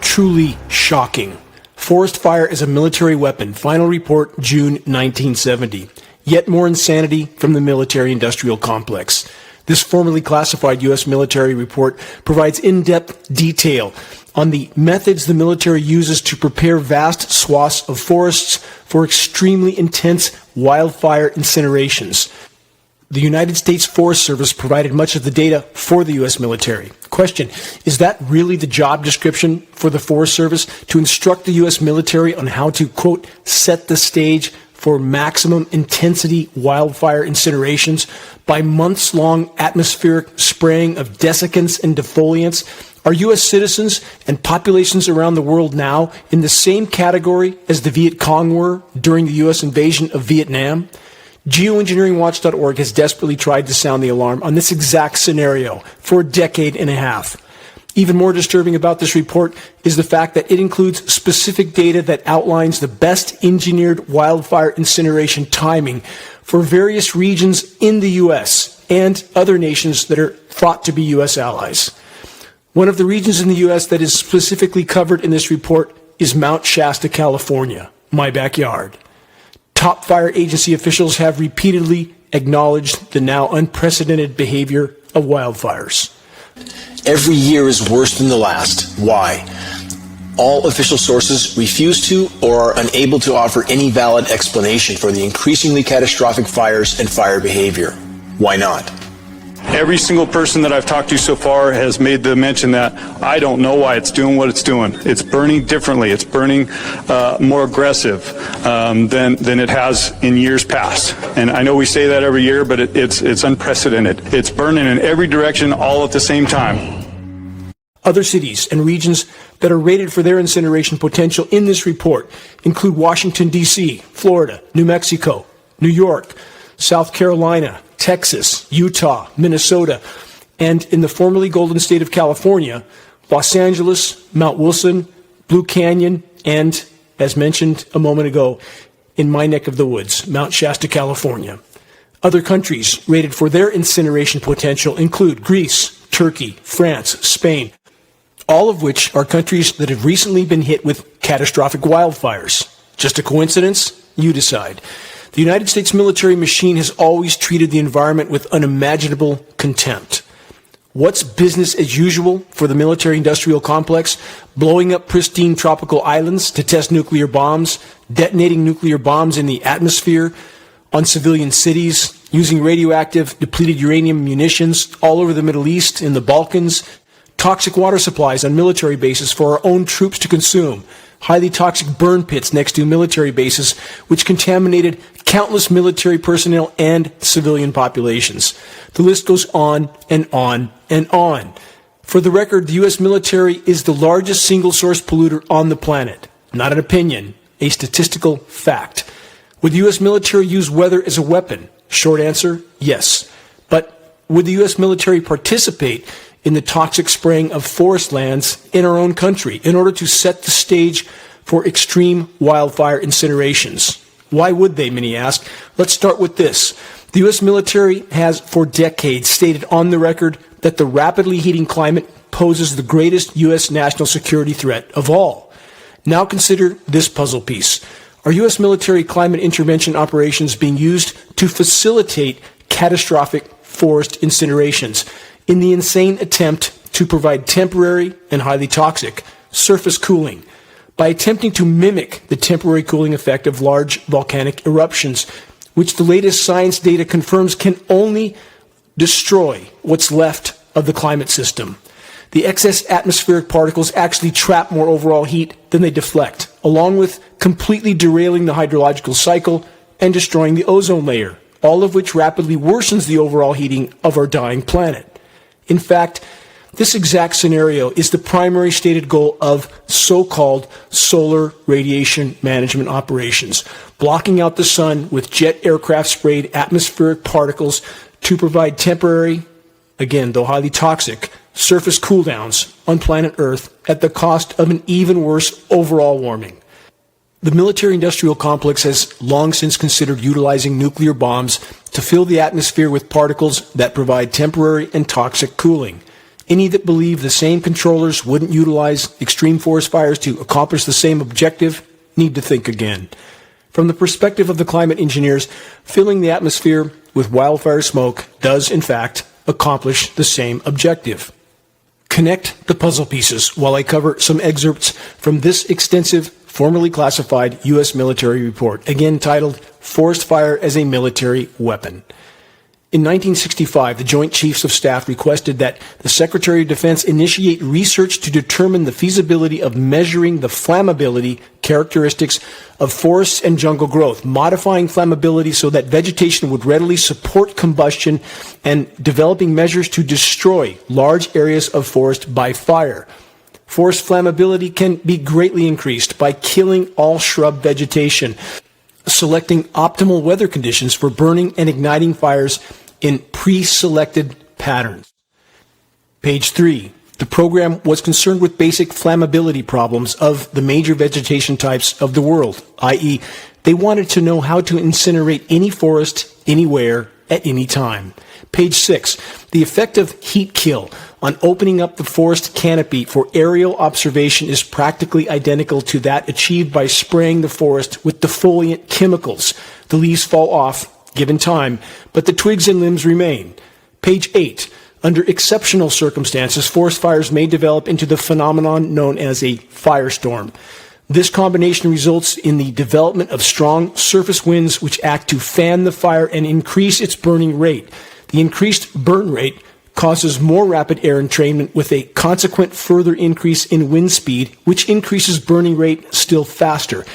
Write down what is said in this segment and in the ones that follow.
truly shocking. Forest fire as a military weapon. Final report, June 1970. Yet more insanity from the military-industrial complex. This formally classified U.S. military report provides in-depth detail on the methods the military uses to prepare vast swaths of forests for extremely intense wildfire incinerations. The United States Forest Service provided much of the data for the U.S. military. Question, is that really the job description for the Forest Service, to instruct the U.S. military on how to, quote, set the stage for maximum intensity wildfire incinerations by months-long atmospheric spraying of desiccants and defoliants? Are U.S. citizens and populations around the world now in the same category as the Viet Cong were during the U.S. invasion of Vietnam? Geoengineeringwatch.org has desperately tried to sound the alarm on this exact scenario for a decade and a half. Even more disturbing about this report is the fact that it includes specific data that outlines the best engineered wildfire incineration timing for various regions in the U.S. and other nations that are thought to be U.S. allies. One of the regions in the U.S. that is specifically covered in this report is Mount Shasta, California, my backyard. Top fire agency officials have repeatedly acknowledged the now unprecedented behavior of wildfires. Every year is worse than the last. Why? All official sources refuse to or are unable to offer any valid explanation for the increasingly catastrophic fires and fire behavior. Why not? Every single person that I've talked to so far has made the mention that I don't know why it's doing what it's doing. It's burning differently. It's burning more aggressive than it has in years past. And I know we say that every year, but it's unprecedented. It's burning in every direction all at the same time. Other cities and regions that are rated for their incineration potential in this report include Washington, D.C., Florida, New Mexico, New York, South Carolina, Texas, Utah, Minnesota, and in the formerly golden state of California, Los Angeles, Mount Wilson, Blue Canyon, and, as mentioned a moment ago, in my neck of the woods, Mount Shasta, California. Other countries rated for their incineration potential include Greece, Turkey, France, Spain, all of which are countries that have recently been hit with catastrophic wildfires. Just a coincidence? You decide. The United States military machine has always treated the environment with unimaginable contempt. What's business as usual for the military-industrial complex? Blowing up pristine tropical islands to test nuclear bombs, detonating nuclear bombs in the atmosphere, on civilian cities, using radioactive depleted uranium munitions all over the Middle East, in the Balkans, toxic water supplies on military bases for our own troops to consume, highly toxic burn pits next to military bases which contaminated countless military personnel and civilian populations. The list goes on and on and on. For the record, the U.S. military is the largest single-source polluter on the planet. Not an opinion, a statistical fact. Would the U.S. military use weather as a weapon? Short answer, yes. But would the U.S. military participate in the toxic spraying of forest lands in our own country in order to set the stage for extreme wildfire incinerations? Why would they, many ask? Let's start with this. The U.S. military has for decades stated on the record that the rapidly heating climate poses the greatest U.S. national security threat of all. Now consider this puzzle piece. Are U.S. military climate intervention operations being used to facilitate catastrophic forest incinerations in the insane attempt to provide temporary and highly toxic surface cooling by attempting to mimic the temporary cooling effect of large volcanic eruptions, which the latest science data confirms can only destroy what's left of the climate system? The excess atmospheric particles actually trap more overall heat than they deflect, along with completely derailing the hydrological cycle and destroying the ozone layer, all of which rapidly worsens the overall heating of our dying planet. In fact, this exact scenario is the primary stated goal of so-called solar radiation management operations, blocking out the sun with jet aircraft-sprayed atmospheric particles to provide temporary, again, though highly toxic, surface cooldowns on planet Earth at the cost of an even worse overall warming. The military-industrial complex has long since considered utilizing nuclear bombs to fill the atmosphere with particles that provide temporary and toxic cooling. Any that believe the same controllers wouldn't utilize extreme forest fires to accomplish the same objective need to think again. From the perspective of the climate engineers, filling the atmosphere with wildfire smoke does, in fact, accomplish the same objective. Connect the puzzle pieces while I cover some excerpts from this extensive, formerly classified U.S. military report, again titled Forest Fire as a Military Weapon. In 1965, the Joint Chiefs of Staff requested that the Secretary of Defense initiate research to determine the feasibility of measuring the flammability characteristics of forests and jungle growth, modifying flammability so that vegetation would readily support combustion, and developing measures to destroy large areas of forest by fire. Forest flammability can be greatly increased by killing all shrub vegetation, selecting optimal weather conditions for burning and igniting fires in pre-selected patterns. Page 3. The program was concerned with basic flammability problems of the major vegetation types of the world, i.e., they wanted to know how to incinerate any forest, anywhere, at any time. Page 6. The effect of heat kill on opening up the forest canopy for aerial observation is practically identical to that achieved by spraying the forest with defoliant chemicals. The leaves fall off, given time, but the twigs and limbs remain. Page 8. Under exceptional circumstances, forest fires may develop into the phenomenon known as a firestorm. This combination results in the development of strong surface winds which act to fan the fire and increase its burning rate. The increased burn rate causes more rapid air entrainment with a consequent further increase in wind speed, which increases burning rate still faster,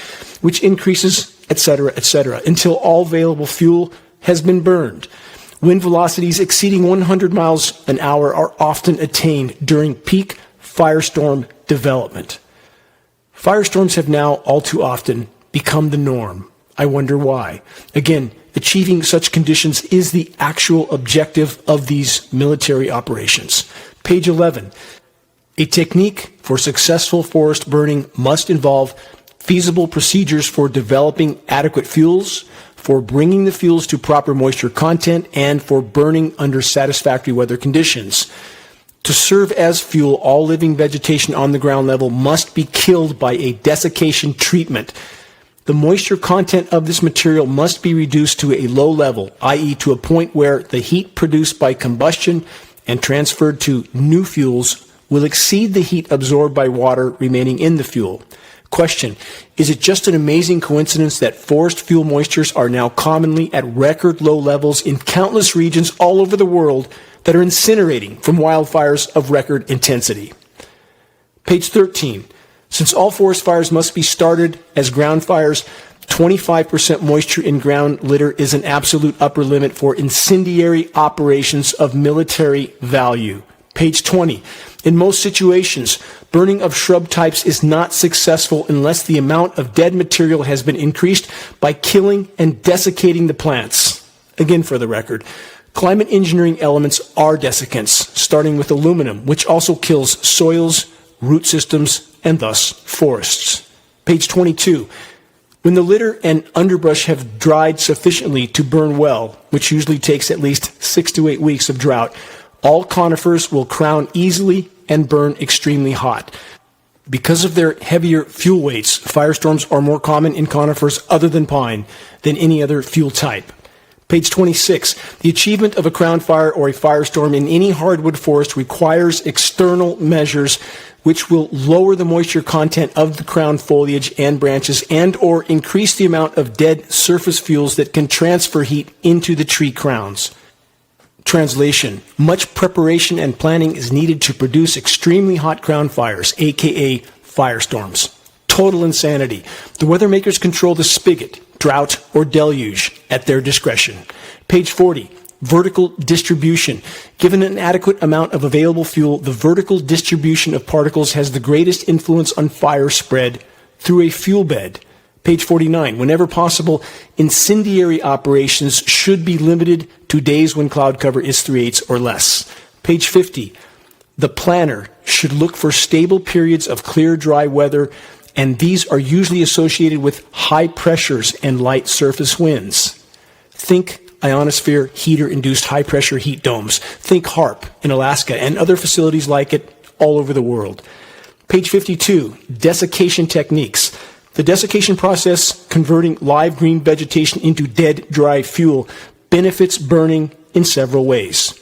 which increases, etc., until all available fuel has been burned. Wind velocities exceeding 100 miles an hour are often attained during peak firestorm development. Firestorms have now all too often become the norm. I wonder why. Again, achieving such conditions is the actual objective of these military operations. Page 11. A technique for successful forest burning must involve feasible procedures for developing adequate fuels, for bringing the fuels to proper moisture content, and for burning under satisfactory weather conditions. To serve as fuel, all living vegetation on the ground level must be killed by a desiccation treatment. The moisture content of this material must be reduced to a low level, i.e. to a point where the heat produced by combustion and transferred to new fuels will exceed the heat absorbed by water remaining in the fuel. Question: is it just an amazing coincidence that forest fuel moistures are now commonly at record low levels in countless regions all over the world that are incinerating from wildfires of record intensity? Page 13. Since all forest fires must be started as ground fires, 25% moisture in ground litter is an absolute upper limit for incendiary operations of military value. Page 20. In most situations, burning of shrub types is not successful unless the amount of dead material has been increased by killing and desiccating the plants. Again, for the record, climate engineering elements are desiccants, starting with aluminum, which also kills soils, root systems, and thus forests. Page 22. When the litter and underbrush have dried sufficiently to burn well, which usually takes at least 6 to 8 weeks of drought, all conifers will crown easily and burn extremely hot. Because of their heavier fuel weights, firestorms are more common in conifers other than pine than any other fuel type. Page 26. The achievement of a crown fire or a firestorm in any hardwood forest requires external measures which will lower the moisture content of the crown foliage and branches and or increase the amount of dead surface fuels that can transfer heat into the tree crowns. Translation: much preparation and planning is needed to produce extremely hot crown fires, aka firestorms. Total insanity. The weather makers control the spigot, drought, or deluge at their discretion. Page 40. Vertical distribution. Given an adequate amount of available fuel, the vertical distribution of particles has the greatest influence on fire spread through a fuel bed. Page 49. Whenever possible, incendiary operations should be limited to days when cloud cover is 3/8 or less. Page 50. The planner should look for stable periods of clear, dry weather, and these are usually associated with high pressures and light surface winds. Think ionosphere heater-induced high-pressure heat domes. Think HARP in Alaska and other facilities like it all over the world. Page 52, desiccation techniques. The desiccation process, converting live green vegetation into dead, dry fuel, benefits burning in several ways.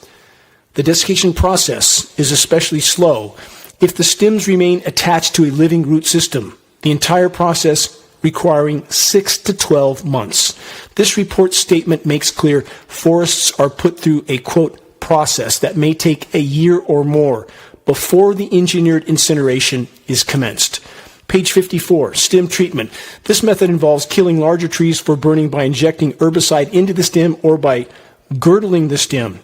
The desiccation process is especially slow if the stems remain attached to a living root system, the entire process requiring 6 to 12 months. This report statement makes clear forests are put through a, quote, process that may take a year or more before the engineered incineration is commenced. Page 54, stem treatment. This method involves killing larger trees for burning by injecting herbicide into the stem or by girdling the stem.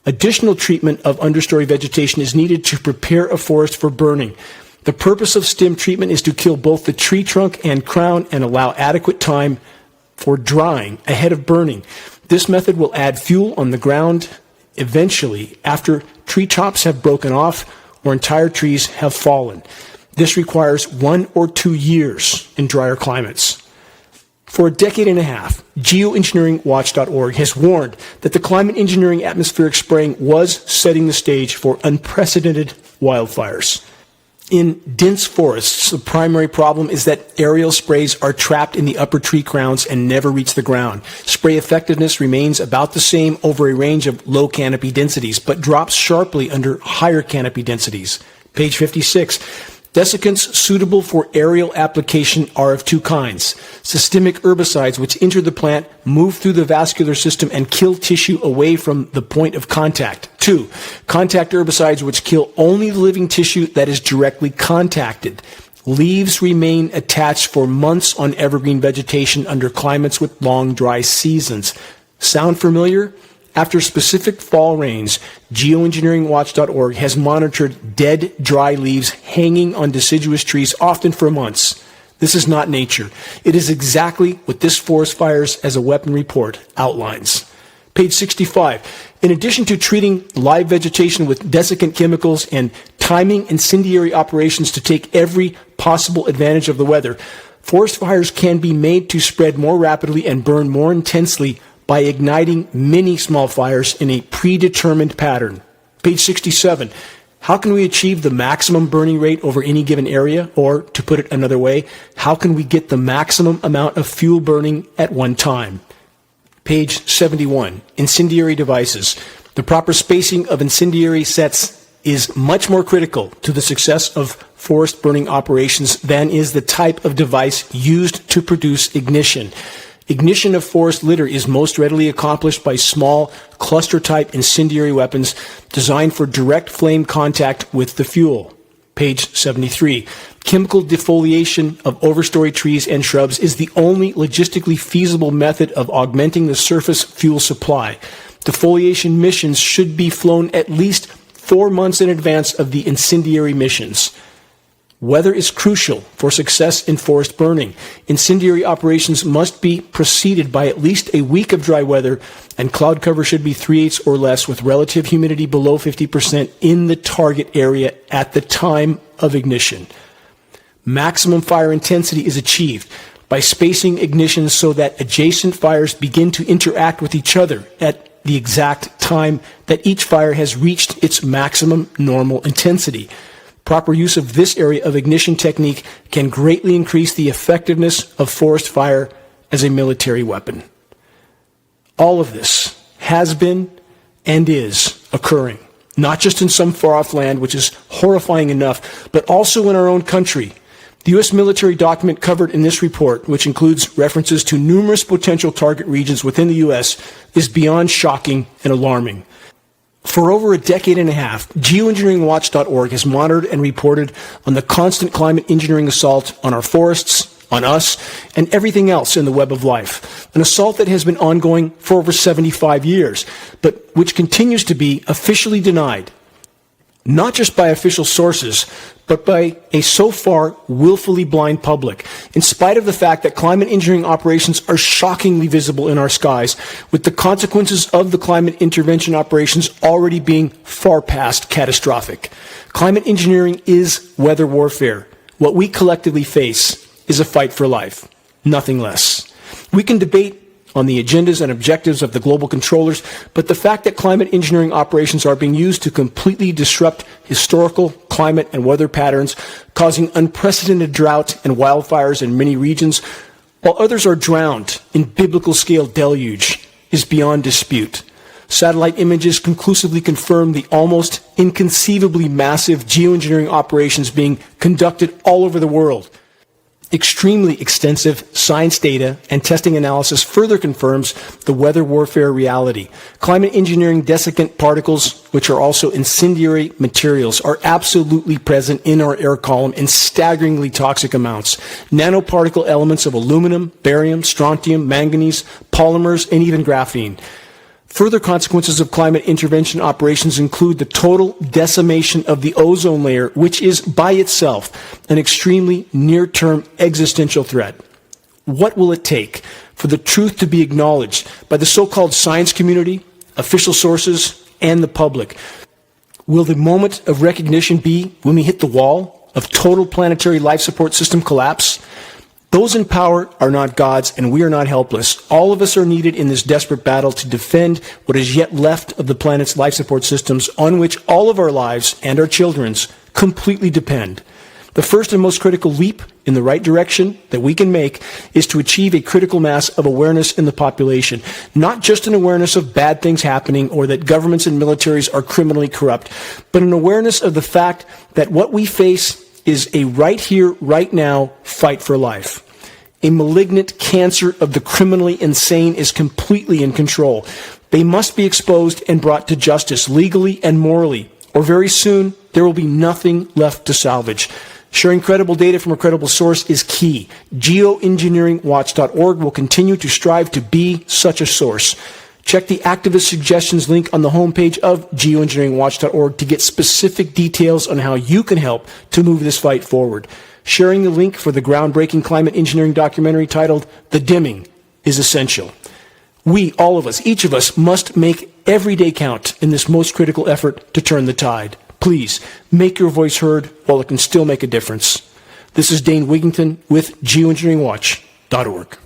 Additional treatment of understory vegetation is needed to prepare a forest for burning. The purpose of stem treatment is to kill both the tree trunk and crown and allow adequate time for drying ahead of burning. This method will add fuel on the ground eventually after tree tops have broken off or entire trees have fallen. This requires 1 or 2 years in drier climates. For a decade and a half, geoengineeringwatch.org has warned that the climate engineering atmospheric spraying was setting the stage for unprecedented wildfires. In dense forests, the primary problem is that aerial sprays are trapped in the upper tree crowns and never reach the ground. Spray effectiveness remains about the same over a range of low canopy densities, but drops sharply under higher canopy densities. Page 56. Desiccants suitable for aerial application are of two kinds. Systemic herbicides, which enter the plant, move through the vascular system, and kill tissue away from the point of contact. 2. Contact herbicides, which kill only the living tissue that is directly contacted. Leaves remain attached for months on evergreen vegetation under climates with long, dry seasons. Sound familiar? After specific fall rains, geoengineeringwatch.org has monitored dead, dry leaves hanging on deciduous trees, often for months. This is not nature. It is exactly what this Forest Fires as a Weapon report outlines. Page 65. In addition to treating live vegetation with desiccant chemicals and timing incendiary operations to take every possible advantage of the weather, forest fires can be made to spread more rapidly and burn more intensely by igniting many small fires in a predetermined pattern. Page 67. How can we achieve the maximum burning rate over any given area? Or, to put it another way, how can we get the maximum amount of fuel burning at one time? Page 71. Incendiary devices. The proper spacing of incendiary sets is much more critical to the success of forest burning operations than is the type of device used to produce ignition. Ignition of forest litter is most readily accomplished by small, cluster-type incendiary weapons designed for direct flame contact with the fuel. Page 73. Chemical defoliation of overstory trees and shrubs is the only logistically feasible method of augmenting the surface fuel supply. Defoliation missions should be flown at least 4 months in advance of the incendiary missions. Weather is crucial for success in forest burning. Incendiary operations must be preceded by at least a week of dry weather, and cloud cover should be 3/8 or less with relative humidity below 50% in the target area at the time of ignition. Maximum fire intensity is achieved by spacing ignitions so that adjacent fires begin to interact with each other at the exact time that each fire has reached its maximum normal intensity. Proper use of this area of ignition technique can greatly increase the effectiveness of forest fire as a military weapon. All of this has been and is occurring, not just in some far-off land, which is horrifying enough, but also in our own country. The U.S. military document covered in this report, which includes references to numerous potential target regions within the U.S., is beyond shocking and alarming. For over a decade and a half, geoengineeringwatch.org has monitored and reported on the constant climate engineering assault on our forests, on us, and everything else in the web of life. An assault that has been ongoing for over 75 years, but which continues to be officially denied, not just by official sources, but by a so far willfully blind public, in spite of the fact that climate engineering operations are shockingly visible in our skies, with the consequences of the climate intervention operations already being far past catastrophic. Climate engineering is weather warfare. What we collectively face is a fight for life, nothing less. We can debate on the agendas and objectives of the global controllers, but the fact that climate engineering operations are being used to completely disrupt historical climate and weather patterns, causing unprecedented drought and wildfires in many regions, while others are drowned in biblical scale deluge, is beyond dispute. Satellite images conclusively confirm the almost inconceivably massive geoengineering operations being conducted all over the world. Extremely extensive science data and testing analysis further confirms the weather warfare reality. Climate engineering desiccant particles, which are also incendiary materials, are absolutely present in our air column in staggeringly toxic amounts. Nanoparticle elements of aluminum, barium, strontium, manganese, polymers, and even graphene. Further consequences of climate intervention operations include the total decimation of the ozone layer, which is by itself an extremely near-term existential threat. What will it take for the truth to be acknowledged by the so-called science community, official sources, and the public? Will the moment of recognition be when we hit the wall of total planetary life support system collapse? Those in power are not gods, and we are not helpless. All of us are needed in this desperate battle to defend what is yet left of the planet's life support systems on which all of our lives and our children's completely depend. The first and most critical leap in the right direction that we can make is to achieve a critical mass of awareness in the population, not just an awareness of bad things happening or that governments and militaries are criminally corrupt, but an awareness of the fact that what we face is a right here, right now fight for life. A malignant cancer of the criminally insane is completely in control. They must be exposed and brought to justice legally and morally, or very soon there will be nothing left to salvage. Sharing credible data from a credible source is key. Geoengineeringwatch.org will continue to strive to be such a source. Check the activist suggestions link on the homepage of geoengineeringwatch.org to get specific details on how you can help to move this fight forward. Sharing the link for the groundbreaking climate engineering documentary titled The Dimming is essential. We, all of us, each of us, must make every day count in this most critical effort to turn the tide. Please, make your voice heard while it can still make a difference. This is Dane Wigington with geoengineeringwatch.org.